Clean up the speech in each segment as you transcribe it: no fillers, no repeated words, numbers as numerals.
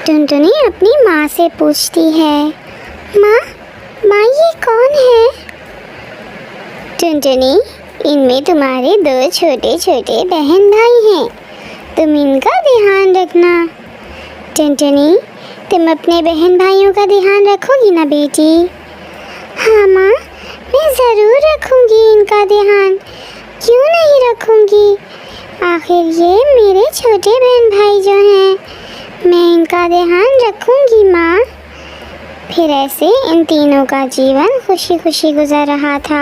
टुनटुनी अपनी माँ से पूछती है, माँ माँ ये कौन है? टुनटुनी, इनमें तुम्हारे 2 छोटे छोटे बहन भाई हैं, तुम इनका ध्यान रखना। टुनटुनी, तुम अपने बहन भाइयों का ध्यान रखोगी ना बेटी? हाँ माँ, मैं ज़रूर रखूँगी इनका ध्यान, क्यों नहीं रखूँगी, आखिर ये मेरे छोटे बहन भाई जो हैं, मैं इनका ध्यान रखूँगी माँ। फिर ऐसे इन तीनों का जीवन खुशी खुशी गुजर रहा था,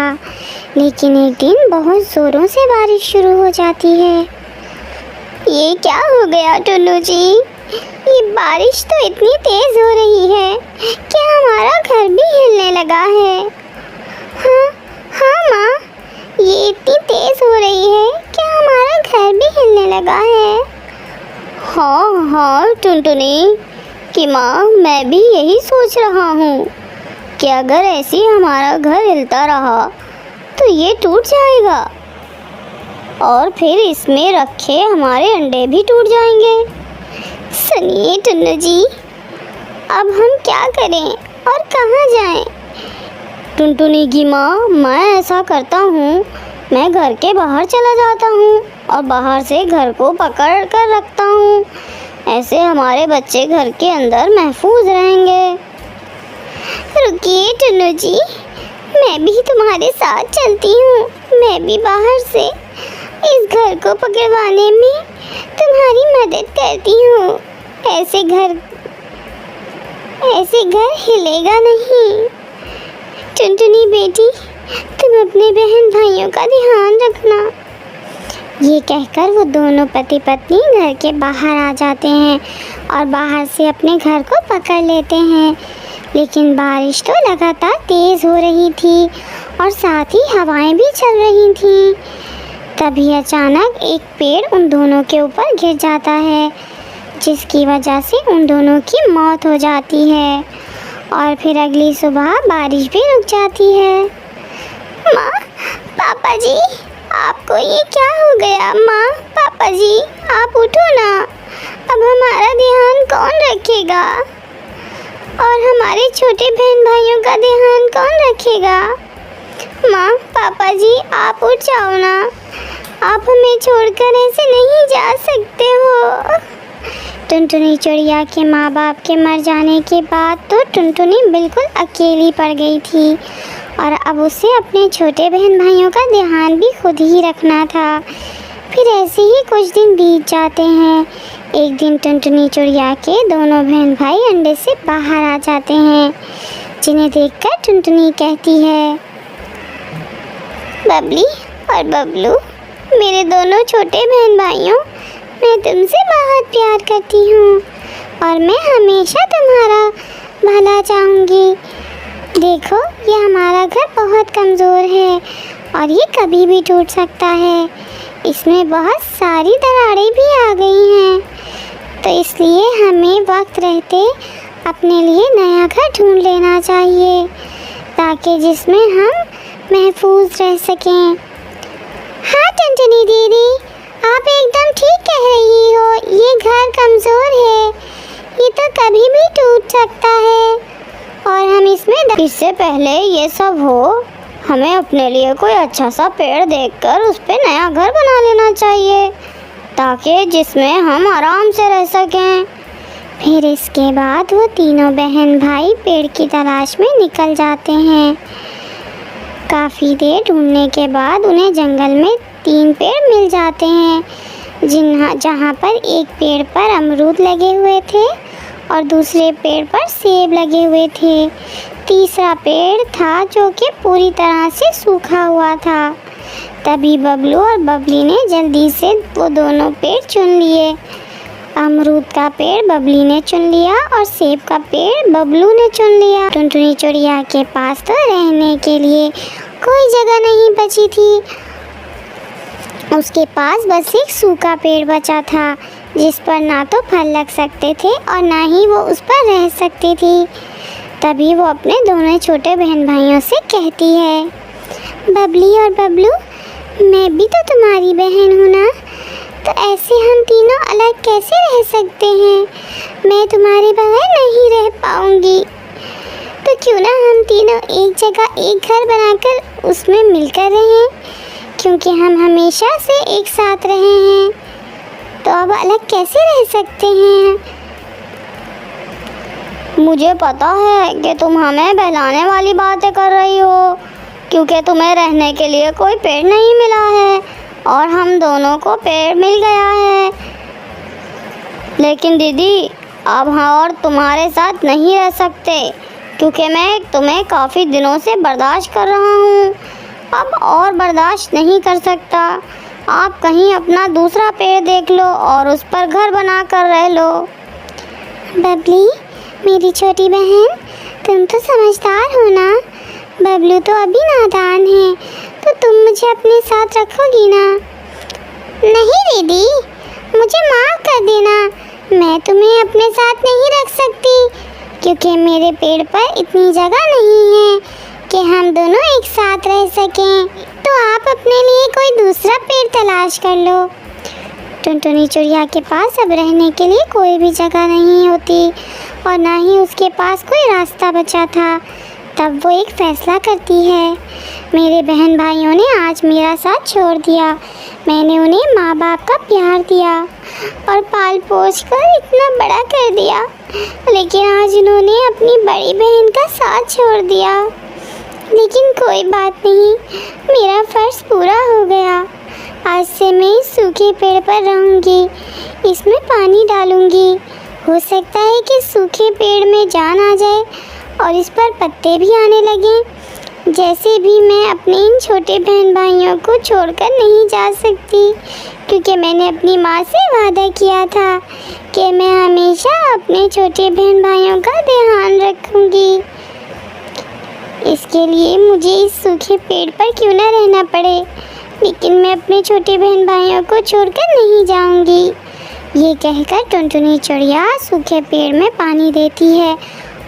लेकिन एक दिन बहुत ज़ोरों से बारिश शुरू हो जाती है। ये क्या हो गया टुन्नू जी? ये बारिश तो इतनी तेज़ हो रही है, क्या हमारा घर भी हिलने लगा है? हाँ माँ, ये इतनी तेज़ हो रही है, क्या हमारा घर भी हिलने लगा है? हाँ टुनटुनी कि माँ, मैं भी यही सोच रहा हूँ कि अगर ऐसे हमारा घर हिलता रहा तो ये टूट जाएगा और फिर इसमें रखे हमारे अंडे भी टूट जाएंगे। सुनिए टुन्नू जी, अब हम क्या करें और कहाँ जाएं? टुनटुनी की माँ, मैं ऐसा करता हूँ, मैं घर के बाहर चला जाता हूँ और बाहर से घर को पकड़ कर रखता हूँ, ऐसे हमारे बच्चे घर के अंदर महफूज रहेंगे। रुकिए टुन्नू जी, मैं भी तुम्हारे साथ चलती हूँ, मैं भी बाहर से इस घर को पकड़वाने में तुम्हारी मदद करती हूँ, ऐसे घर हिलेगा नहीं। टुनटुनी बेटी, तुम अपने बहन भाइयों का ध्यान रखना। ये कहकर वो दोनों पति पत्नी घर के बाहर आ जाते हैं और बाहर से अपने घर को पकड़ लेते हैं, लेकिन बारिश तो लगातार तेज़ हो रही थी और साथ ही हवाएं भी चल रही थीं। तभी अचानक एक पेड़ उन दोनों के ऊपर गिर जाता है, जिसकी वजह से उन दोनों की मौत हो जाती है और फिर अगली सुबह बारिश भी रुक जाती है। माँ, पापा जी, आपको ये क्या हो गया? माँ, पापा जी, आप उठो ना, अब हमारा ध्यान कौन रखेगा और हमारे छोटे बहन भाइयों का ध्यान कौन रखेगा? माँ, पापा जी, आप उठ जाओ ना, आप हमें छोड़कर ऐसे नहीं जा सकते हो। टुनटुनी चिड़िया के माँ बाप के मर जाने के बाद तो टुनटुनी बिल्कुल अकेली पड़ गई थी और अब उसे अपने छोटे बहन भाइयों का ध्यान भी खुद ही रखना था। फिर ऐसे ही कुछ दिन बीत जाते हैं। एक दिन टुनटुनी चिड़िया के दोनों बहन भाई अंडे से बाहर आ जाते हैं, जिन्हें देखकर टुनटुनी कहती है, बबली और बबलू, मेरे दोनों छोटे बहन भाइयों, मैं तुमसे बहुत प्यार करती हूँ और मैं हमेशा तुम्हारा भला चाहूँगी। देखो, ये हमारा घर बहुत कमज़ोर है और ये कभी भी टूट सकता है, इसमें बहुत सारी दरारें भी आ गई हैं, तो इसलिए हमें वक्त रहते अपने लिए नया घर ढूंढ लेना चाहिए, ताकि जिसमें हम महफूज रह सकें। हाँ टुनटुनी दीदी, आप एकदम ठीक कह रही हो, ये घर कमज़ोर है, ये तो कभी भी टूट सकता है और हम इससे पहले ये सब हो, हमें अपने लिए कोई अच्छा सा पेड़ देखकर उस पे नया घर बना लेना चाहिए, ताकि जिसमें हम आराम से रह सकें। फिर इसके बाद वो तीनों बहन भाई पेड़ की तलाश में निकल जाते हैं। काफ़ी देर ढूंढने के बाद उन्हें जंगल में 3 पेड़ मिल जाते हैं, जहाँ पर एक पेड़ पर अमरूद लगे हुए थे और दूसरे पेड़ पर सेब लगे हुए थे। तीसरा पेड़ था जो कि पूरी तरह से सूखा हुआ था। तभी बबलू और बबली ने जल्दी से वो दोनों पेड़ चुन लिए। अमरूद का पेड़ बबली ने चुन लिया और सेब का पेड़ बबलू ने चुन लिया। टुनटुनी चिड़िया के पास तो रहने के लिए कोई जगह नहीं बची थी, उसके पास बस एक सूखा पेड़ बचा था, जिस पर ना तो फल लग सकते थे और ना ही वो उस पर रह सकती थी। तभी वो अपने दोनों छोटे बहन भाइयों से कहती है, बबली और बबलू, मैं भी तो तुम्हारी बहन हूँ ना, तो ऐसे हम तीनों अलग कैसे रह सकते हैं? मैं तुम्हारे बगैर नहीं रह पाऊंगी। तो क्यों ना हम तीनों एक जगह एक घर बनाकर उसमें मिलकर रहें, क्योंकि हम हमेशा से एक साथ रहे हैं, तो अब अलग कैसे रह सकते हैं? मुझे पता है कि तुम हमें बहलाने वाली बातें कर रही हो, क्योंकि तुम्हें रहने के लिए कोई पेड़ नहीं मिला है और हम दोनों को पेड़ मिल गया है। लेकिन दीदी, अब हम और तुम्हारे साथ नहीं रह सकते, क्योंकि मैं तुम्हें काफ़ी दिनों से बर्दाश्त कर रहा हूँ। अब और बर्दाश्त नहीं कर सकता। आप कहीं अपना दूसरा पेड़ देख लो और उस पर घर बना कर रह लो। बबली, मेरी छोटी बहन, तुम तो समझदार हो ना। बबलू तो अभी नादान है, तो तुम मुझे अपने साथ रखोगी ना? नहीं दीदी, मुझे माफ़ कर देना। मैं तुम्हें अपने साथ नहीं रख सकती, क्योंकि मेरे पेड़ पर इतनी जगह नहीं है कि हम दोनों एक साथ रह सकें। तो आप अपने लिए कोई दूसरा पेड़ तलाश कर लो। टुनटुनी चिड़िया के पास अब रहने के लिए कोई भी जगह नहीं होती और ना ही उसके पास कोई रास्ता बचा था। तब वो एक फ़ैसला करती है, मेरे बहन भाइयों ने आज मेरा साथ छोड़ दिया। मैंने उन्हें माँ बाप का प्यार दिया और पाल पोस कर इतना बड़ा कर दिया, लेकिन आज उन्होंने अपनी बड़ी बहन का साथ छोड़ दिया। लेकिन कोई बात नहीं, मेरा फ़र्ज़ पूरा हो गया। आज से मैं इस सूखे पेड़ पर रहूँगी, इसमें पानी डालूँगी। हो सकता है कि सूखे पेड़ में जान आ जाए और इस पर पत्ते भी आने लगें। जैसे भी मैं अपने इन छोटे बहन भाइयों को छोड़कर नहीं जा सकती, क्योंकि मैंने अपनी माँ से वादा किया था कि मैं हमेशा अपने छोटे बहन भाइयों का ध्यान रखूँगी। इसके लिए मुझे इस सूखे पेड़ पर क्यों ना रहना पड़े, लेकिन मैं अपने छोटे बहन भाइयों को छोड़कर नहीं जाऊंगी। ये कहकर टुनटुनी चिड़िया सूखे पेड़ में पानी देती है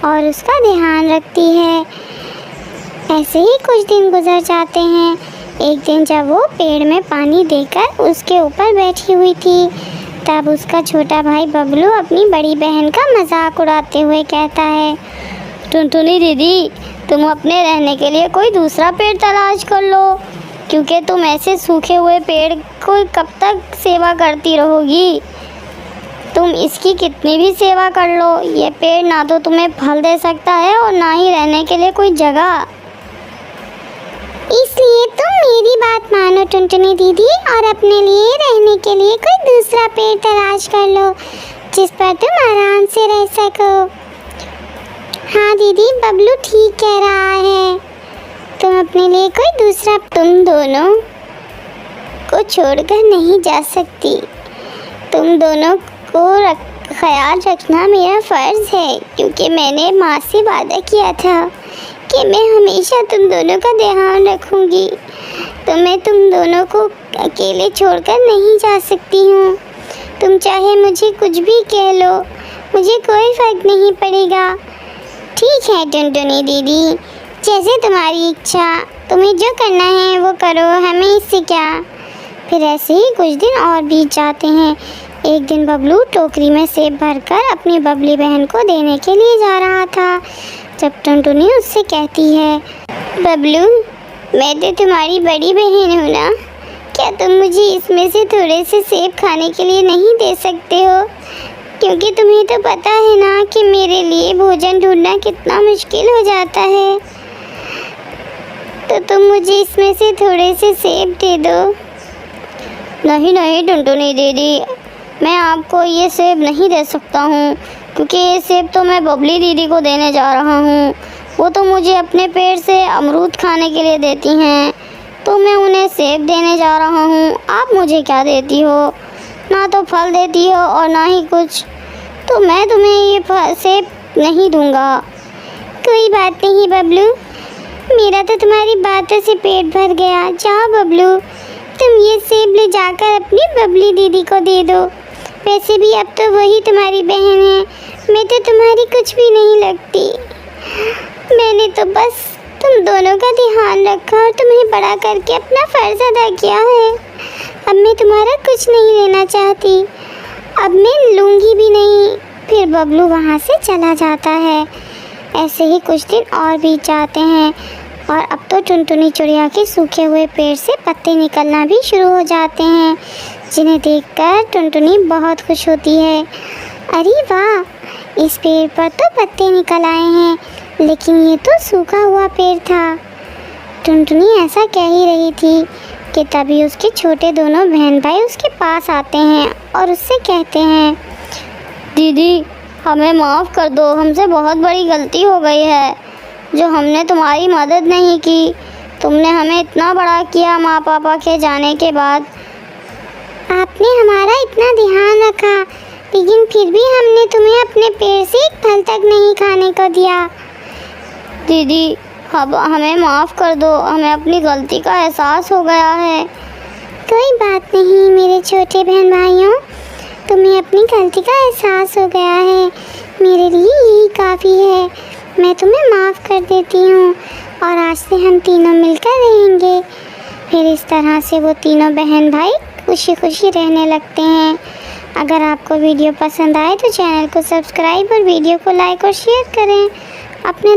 और उसका ध्यान रखती है। ऐसे ही कुछ दिन गुजर जाते हैं। एक दिन जब वो पेड़ में पानी देकर उसके ऊपर बैठी हुई थी, तब उसका छोटा भाई बबलू अपनी बड़ी बहन का मजाक उड़ाते हुए कहता है, टुनटुनी दीदी, तुम अपने रहने के लिए कोई दूसरा पेड़ तलाश कर लो, क्योंकि तुम ऐसे सूखे हुए पेड़ को कब तक सेवा करती रहोगी। तुम इसकी कितनी भी सेवा कर लो, ये पेड़ ना तो तुम्हें फल दे सकता है और ना ही रहने के लिए कोई जगह। इसलिए तुम मेरी बात मानो टुनटुनी दीदी, और अपने लिए रहने के लिए कोई दूसरा पेड़ तलाश कर लो, जिस पर तुम आराम से रह सको। हाँ दीदी, बबलू ठीक कह रहा है। तुम अपने लिए कोई दूसरा, तुम दोनों को छोड़कर नहीं जा सकती। तुम दोनों को ख्याल रखना मेरा फ़र्ज़ है, क्योंकि मैंने माँ से वादा किया था कि मैं हमेशा तुम दोनों का ध्यान रखूँगी। तो मैं तुम दोनों को अकेले छोड़कर नहीं जा सकती हूँ। तुम चाहे मुझे कुछ भी कह लो, मुझे कोई फ़र्क नहीं पड़ेगा। ठीक है टुनटुनी दीदी, जैसे तुम्हारी इच्छा, तुम्हें जो करना है वो करो, हमें इससे क्या। फिर ऐसे ही कुछ दिन और बीत जाते हैं। एक दिन बबलू टोकरी में सेब भरकर अपनी बबली बहन को देने के लिए जा रहा था, जब टुनटुनी उससे कहती है, बबलू, मैं तो तुम्हारी बड़ी बहन हूँ ना, क्या तुम मुझे इसमें से थोड़े से सेब खाने के लिए नहीं दे सकते हो? क्योंकि तुम्हें तो पता है ना कि मेरे लिए भोजन ढूंढना कितना मुश्किल हो जाता है। तो तुम मुझे इसमें से थोड़े से सेब दे दो। नहीं नहीं टुनटुनी दीदी, मैं आपको ये सेब नहीं दे सकता हूँ, क्योंकि ये सेब तो मैं बबली दीदी को देने जा रहा हूँ। वो तो मुझे अपने पेड़ से अमरूद खाने के लिए देती हैं, तो मैं उन्हें सेब देने जा रहा हूँ। आप मुझे क्या देती हो? ना तो फल देती हो और ना ही कुछ, तो मैं तुम्हें ये सेब नहीं दूँगा। कोई बात नहीं बबलू, मेरा तो तुम्हारी बातों से पेट भर गया। जाओ बबलू, तुम ये सेब ले जाकर अपनी बबली दीदी को दे दो। वैसे भी अब तो वही तुम्हारी बहन है, मैं तो तुम्हारी कुछ भी नहीं लगती। मैंने तो बस तुम दोनों का ध्यान रखा और तुम्हें बड़ा करके अपना फ़र्ज़ अदा किया है। अब मैं तुम्हारा कुछ नहीं लेना चाहती, अब मैं लूँगी भी नहीं। फिर बबलू वहाँ से चला जाता है। ऐसे ही कुछ दिन और बीत जाते हैं और अब तो टुनटुनी चिड़िया के सूखे हुए पेड़ से पत्ते निकलना भी शुरू हो जाते हैं, जिन्हें देखकर टुनटुनी बहुत खुश होती है। अरे वाह, इस पेड़ पर तो पत्ते निकल आए हैं, लेकिन ये तो सूखा हुआ पेड़ था। टुनटुनी ऐसा कह ही रही थी कि तभी उसके छोटे दोनों बहन भाई उसके पास आते हैं और उससे कहते हैं, दीदी हमें माफ़ कर दो, हमसे बहुत बड़ी गलती हो गई है जो हमने तुम्हारी मदद नहीं की। तुमने हमें इतना बड़ा किया माँ पापा के जाने के बाद। आपने हमारा इतना ध्यान रखा, लेकिन फिर भी हमने तुम्हें अपने पेड़ से एक फल तक नहीं खाने को दिया। दीदी अब हमें माफ़ कर दो, हमें अपनी गलती का एहसास हो गया है। कोई बात नहीं मेरे छोटे बहन भाइयों, तुम्हें अपनी गलती का एहसास हो गया है, मेरे लिए यही काफ़ी है। मैं तुम्हें माफ़ कर देती हूँ और आज से हम तीनों मिलकर रहेंगे। फिर इस तरह से वो तीनों बहन भाई खुशी खुशी रहने लगते हैं। अगर आपको वीडियो पसंद आए तो चैनल को सब्सक्राइब और वीडियो को लाइक और शेयर करें। अपने